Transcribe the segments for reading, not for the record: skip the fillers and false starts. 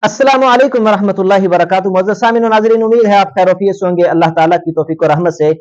अस्सलामु अलैकुम वरहमतुल्लाहि वबरकातुहू। मुअज़्ज़ज़ सामिन व नाज़रीन, उम्मीद है आप खैर-ओ-आफ़ियत से होंगे। अल्लाह ताला की तौफ़ीक़ और रहमत से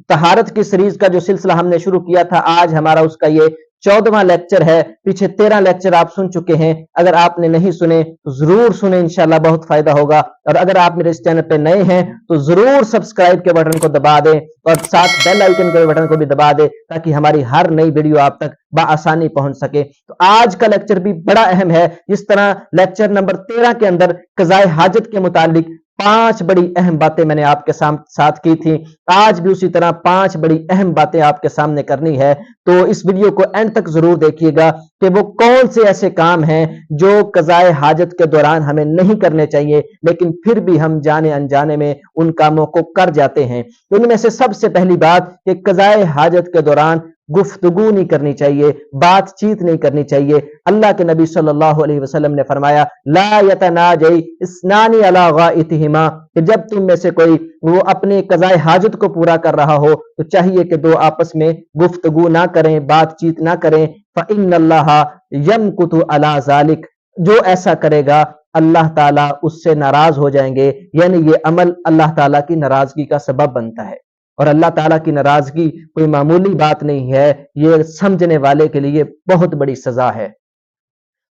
तहारत की सीरीज़ का जो सिलसिला हमने शुरू किया था, आज हमारा उसका ये 14वां लेक्चर है। पीछे 13 लेक्चर आप सुन चुके हैं। अगर आपने नहीं सुने तो ज़रूर सुने, इंशाअल्लाह बहुत फ़ायदा होगा। और अगर आप मेरे इस चैनल पे नए हैं तो ज़रूर सब्सक्राइब के बटन को दबा दें और साथ बेल आइकन के बटन को भी दबा दें, ताकि हमारी हर नई वीडियो आप तक बआसानी पहुंच सके। तो आज का लेक्चर भी बड़ा अहम है। जिस तरह लेक्चर नंबर 13 के अंदर क़ज़ाए हाजत के मुतालिक 5 बड़ी अहम बातें मैंने आपके साथ की थी, आज भी उसी तरह 5 बड़ी अहम बातें आपके सामने करनी है। तो इस वीडियो को एंड तक जरूर देखिएगा कि वो कौन से ऐसे काम हैं जो क़ज़ाए हाजत के दौरान हमें नहीं करने चाहिए, लेकिन फिर भी हम जाने अनजाने में उन कामों को कर जाते हैं। तो इनमें से सबसे पहली बात कि क़ज़ाए हाजत के दौरान गुफ्तगू नहीं करनी चाहिए, बातचीत नहीं करनी चाहिए। अल्लाह के नबी सल्लल्लाहु अलैहि वसल्लम ने फरमाया, ला यतनाजई इस्नानी अला गाइतिहिमा, कि जब तुम में से कोई वो अपने क़ज़ाए हाजत को पूरा कर रहा हो तो चाहिए कि दो आपस में गुफ्तगू ना करें, बातचीत ना करें। फ़इन्नल्लाह यमकुतु अला ज़ालिक, जो ऐसा करेगा अल्लाह ताला उससे नाराज हो जाएंगे, यानी ये अमल अल्लाह ताला की नाराजगी का सबब बनता है। और अल्लाह ताला की नाराजगी कोई मामूली बात नहीं है, ये समझने वाले के लिए बहुत बड़ी सजा है।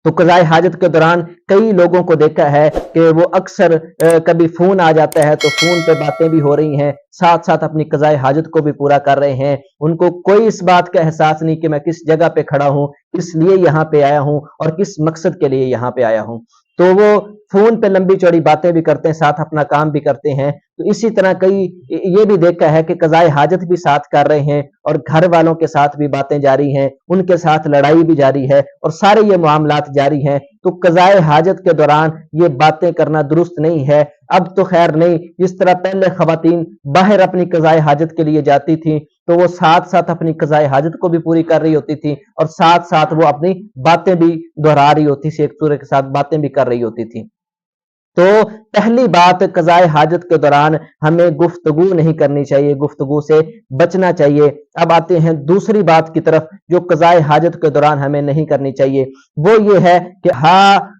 तो क़ज़ाए हाजत के दौरान कई लोगों को देखा है कि वो अक्सर कभी फोन आ जाता है तो फोन पे बातें भी हो रही हैं, साथ साथ अपनी क़ज़ाए हाजत को भी पूरा कर रहे हैं। उनको कोई इस बात का एहसास नहीं कि मैं किस जगह पे खड़ा हूँ, किस लिए यहाँ पे आया हूँ और किस मकसद के लिए यहाँ पे आया हूँ। तो वो फोन पे लंबी चौड़ी बातें भी करते हैं, साथ अपना काम भी करते हैं। तो इसी तरह कई ये भी देखा है कि क़ज़ाए हाजत भी साथ कर रहे हैं और घर वालों के साथ भी बातें जारी हैं, उनके साथ लड़ाई भी जारी है और सारे ये मामलात जारी हैं। तो क़ज़ाए हाजत के दौरान ये बातें करना दुरुस्त नहीं है। अब तो खैर नहीं, जिस तरह पहले ख़वातीन बाहर अपनी क़ज़ाए हाजत के लिए जाती थी तो वो साथ साथ अपनी क़ज़ाए हाजत को भी पूरी कर रही होती थी और साथ साथ वो अपनी बातें भी दोहरा रही होती थी, एक दूसरे के साथ बातें भी कर रही होती थी। तो पहली बात, क़ज़ाए हाजत के दौरान हमें गुफ्तगू नहीं करनी चाहिए, गुफ्तगू से बचना चाहिए। अब आते हैं दूसरी बात की तरफ जो क़ज़ाए हाजत के दौरान हमें नहीं करनी चाहिए, वो ये है कि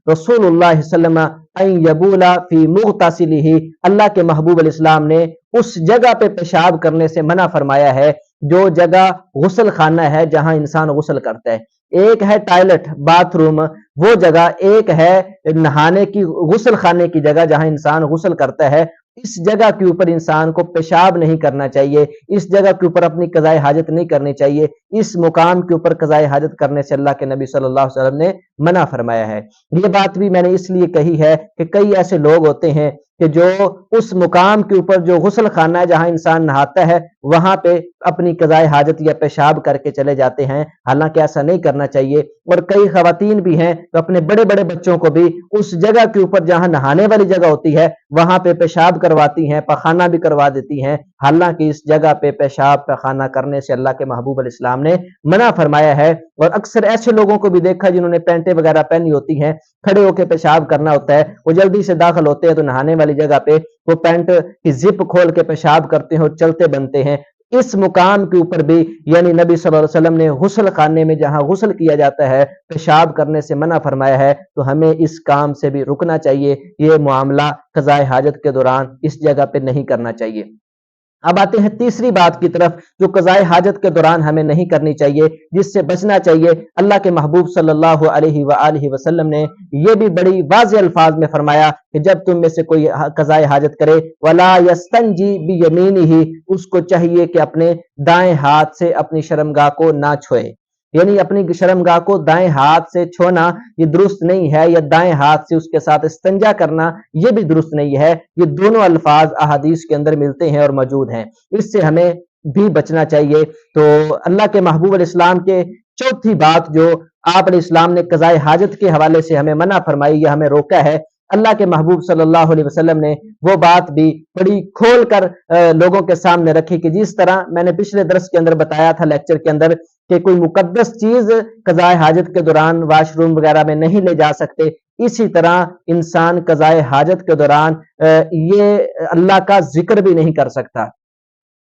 रसूलुल्लाह सल्लल्लाहु अलैहि वसल्लम यबूला फी मुग़तसिलिही, अल्लाह के महबूब अलैहिस्सलाम ने उस जगह पे पेशाब करने से मना फरमाया है जो जगह गुस्ल खाना है, जहां इंसान गुस्ल करता है। एक है टॉयलेट, बाथरूम, वो जगह, एक है नहाने की, गुस्ल खाने की जगह जहां इंसान गुस्ल करता है। इस जगह के ऊपर इंसान को पेशाब नहीं करना चाहिए, इस जगह के ऊपर अपनी क़ज़ाए हाजत नहीं करनी चाहिए। इस मुकाम के ऊपर क़ज़ाए हाजत करने से अल्लाह के नबी सल्लल्लाहु अलैहि वसल्लम ने मना फरमाया है। ये बात भी मैंने इसलिए कही है कि कई ऐसे लोग होते हैं कि जो उस मुकाम के ऊपर जो गुस्ल खाना है जहां इंसान नहाता है, वहां पे अपनी क़ज़ाए हाजत या पेशाब करके चले जाते हैं। हालांकि ऐसा नहीं करना चाहिए। और कई ख़वातीन भी हैं तो अपने बड़े बड़े बच्चों को भी उस जगह के ऊपर जहां नहाने वाली जगह होती है वहां पे पेशाब करवाती हैं, पखाना भी करवा देती हैं। हालांकि इस जगह पे पेशाब पखाना करने से अल्लाह के महबूब अलैहिस्सलाम ने मना फरमाया है। और अक्सर ऐसे लोगों को भी देखा जिन्होंने पैंटें वगैरह पहनी होती हैं, खड़े होकर पेशाब करना होता है, वो जल्दी से दाखिल होते हैं तो नहाने वाली जगह पे वो पैंट की जिप खोल के पेशाब करते हैं और चलते बनते हैं। इस मुकाम के ऊपर भी यानी नबी सल्लल्लाहु अलैहि वसल्लम ने गुस्ल खाने में जहां गुस्ल किया जाता है पेशाब करने से मना फरमाया है, तो हमें इस काम से भी रुकना चाहिए। ये मामला क़ज़ाए हाजत के दौरान इस जगह पे नहीं करना चाहिए। अब आते हैं तीसरी बात की तरफ जो क़ज़ाए हाजत के दौरान हमें नहीं करनी चाहिए, जिससे बचना चाहिए। अल्लाह के महबूब सल्लल्लाहु अलैहि वसल्लम ने यह भी बड़ी वाज़ेह अल्फाज में फरमाया कि जब तुम में से कोई क़ज़ाए हाजत करे, वला यस्तंजी बियमीनिही, उसको चाहिए कि अपने दाएं हाथ से अपनी शर्मगाह को ना छुए। यानी अपनी शर्मगाह को दाएं हाथ से छूना ये दुरुस्त नहीं है, या दाएं हाथ से उसके साथ इस्तिंजा करना ये भी दुरुस्त नहीं है। ये दोनों अल्फाज अहादीस के अंदर मिलते हैं और मौजूद हैं, इससे हमें भी बचना चाहिए। तो अल्लाह के महबूब अलैहिस्सलाम के चौथी बात जो आप अलैहिस्सलाम ने क़ज़ाए हाजत के हवाले से हमें मना फरमाई या हमें रोका है, अल्लाह के महबूब सल्लल्लाहु अलैहि वसल्लम ने वो बात भी बड़ी खोल कर लोगों के सामने रखी कि जिस तरह मैंने पिछले दर्स के अंदर बताया था, लेक्चर के अंदर, कि कोई मुकद्दस चीज क़ज़ाए हाजत के दौरान वाशरूम वगैरह में नहीं ले जा सकते, इसी तरह इंसान क़ज़ाए हाजत के दौरान ये अल्लाह का जिक्र भी नहीं कर सकता।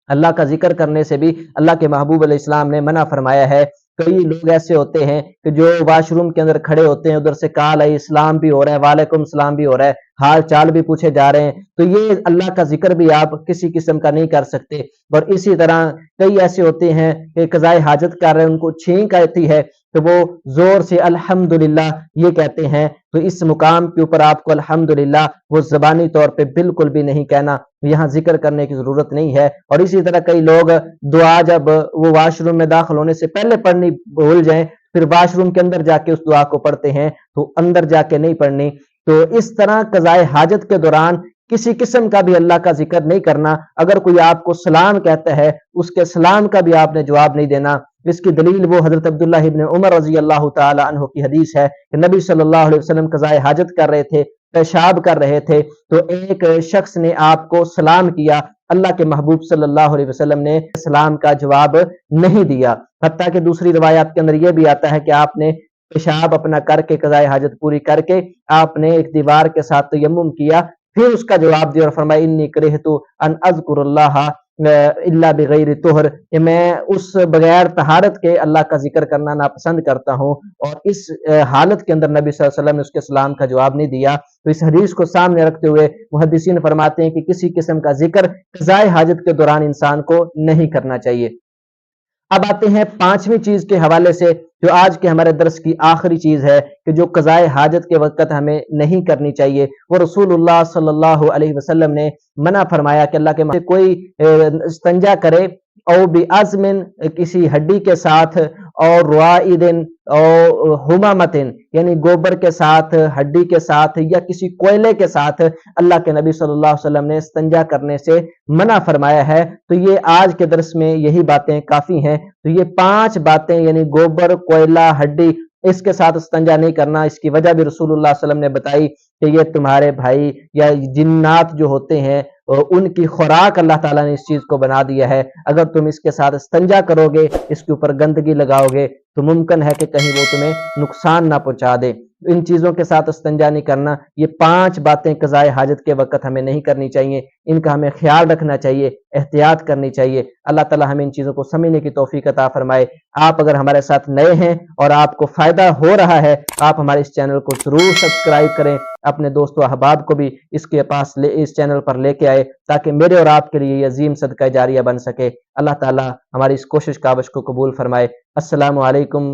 अल्लाह का जिक्र करने से भी अल्लाह के महबूब अलैहिस्सलाम ने मना फरमाया है। کئی لوگ ایسے ہوتے ہیں کہ جو واش روم کے اندر کھڑے ہوتے ہیں، ادھر سے کال علیہ السلام بھی ہو رہا ہے، وعلیکم السلام بھی ہو رہا ہے، حال چال بھی پوچھے جا رہے ہیں، تو یہ اللہ کا ذکر بھی آپ کسی قسم کا نہیں کر سکتے۔ اور اسی طرح کئی ایسے ہوتے ہیں کہ قضائے حاجت کر رہے ہیں، ان کو چھینک آتی ہے تو وہ زور سے الحمدللہ یہ کہتے ہیں، تو اس مقام کے اوپر آپ کو الحمدللہ وہ زبانی طور پہ بالکل بھی نہیں کہنا، یہاں ذکر کرنے کی ضرورت نہیں ہے۔ اور اسی طرح کئی لوگ دعا جب وہ واش روم میں داخل ہونے سے پہلے پڑھنی بھول جائیں، پھر واش روم کے اندر جا کے اس دعا کو پڑھتے ہیں، تو اندر جا کے نہیں پڑھنی۔ تو اس طرح قضائے حاجت کے دوران کسی قسم کا بھی اللہ کا ذکر نہیں کرنا۔ اگر کوئی آپ کو سلام کہتا ہے، اس کے سلام کا بھی آپ نے جواب نہیں دینا۔ اس کی دلیل وہ حضرت عبداللہ ابن عمر رضی اللہ تعالی عنہ کی حدیث ہے کہ نبی صلی اللہ علیہ وسلم قضائے حاجت کر رہے تھے، پیشاب کر رہے تھے، تو ایک شخص نے آپ کو سلام کیا، اللہ کے محبوب صلی اللہ علیہ وسلم نے سلام کا جواب نہیں دیا۔ حتیٰ کہ دوسری روایات کے اندر یہ بھی آتا ہے کہ آپ نے پیشاب اپنا کر کے قضائے حاجت پوری کر کے آپ نے ایک دیوار کے ساتھ تیمم کیا، پھر اس کا جواب دیا اور فرمایا انی کرہت ان اذکر اللہ الا بغیر طہر، کہ میں اس بغیر طہارت کے اللہ کا ذکر کرنا ناپسند کرتا ہوں۔ اور اس حالت کے اندر نبی صلی اللہ علیہ وسلم نے اس کے سلام کا جواب نہیں دیا۔ تو اس حدیث کو سامنے رکھتے ہوئے محدثین فرماتے ہیں کہ کسی قسم کا ذکر قضائے حاجت کے دوران انسان کو نہیں کرنا چاہیے۔ اب آتے ہیں پانچویں چیز کے حوالے سے، جو آج کے ہمارے درس کی آخری چیز ہے کہ جو قضائے حاجت کے وقت ہمیں نہیں کرنی چاہیے۔ وہ رسول اللہ صلی اللہ علیہ وسلم نے منع فرمایا کہ اللہ کے کوئی استنجا کرے او بعظم، کسی ہڈی کے ساتھ، اور روائدن او حمامتن، یعنی گوبر کے ساتھ، ہڈی کے ساتھ، یا کسی کوئلے کے ساتھ اللہ کے نبی صلی اللہ علیہ وسلم نے استنجا کرنے سے منع فرمایا ہے۔ تو یہ آج کے درس میں یہی باتیں کافی ہیں۔ تو یہ 5 باتیں، یعنی گوبر، کوئلہ، ہڈی، اس کے ساتھ استنجا نہیں کرنا، اس کی وجہ بھی رسول اللہ صلی اللہ علیہ وسلم نے بتائی کہ یہ تمہارے بھائی یا جنات جو ہوتے ہیں ان کی خوراک اللہ تعالیٰ نے اس چیز کو بنا دیا ہے۔ اگر تم اس کے ساتھ استنجا کرو گے، اس کے اوپر گندگی لگاؤ گے، تو ممکن ہے کہ کہیں وہ تمہیں نقصان نہ پہنچا دے۔ ان چیزوں کے ساتھ استنجا نہیں کرنا، یہ 5 باتیں قضائے حاجت کے وقت ہمیں نہیں کرنی چاہیے، ان کا ہمیں خیال رکھنا چاہیے، احتیاط کرنی چاہیے۔ اللہ تعالیٰ ہمیں ان چیزوں کو سمجھنے کی توفیق عطا فرمائے۔ آپ اگر ہمارے ساتھ نئے ہیں اور آپ کو فائدہ ہو رہا ہے، آپ ہمارے اس چینل کو ضرور سبسکرائب کریں، اپنے دوست و احباب کو بھی اس کے پاس اس چینل پر لے کے آئے، تاکہ میرے اور آپ کے لیے یہ عظیم صدقہ جاریہ بن سکے۔ اللہ تعالیٰ ہماری اس کوشش کاوش کو قبول فرمائے۔ السلام علیکم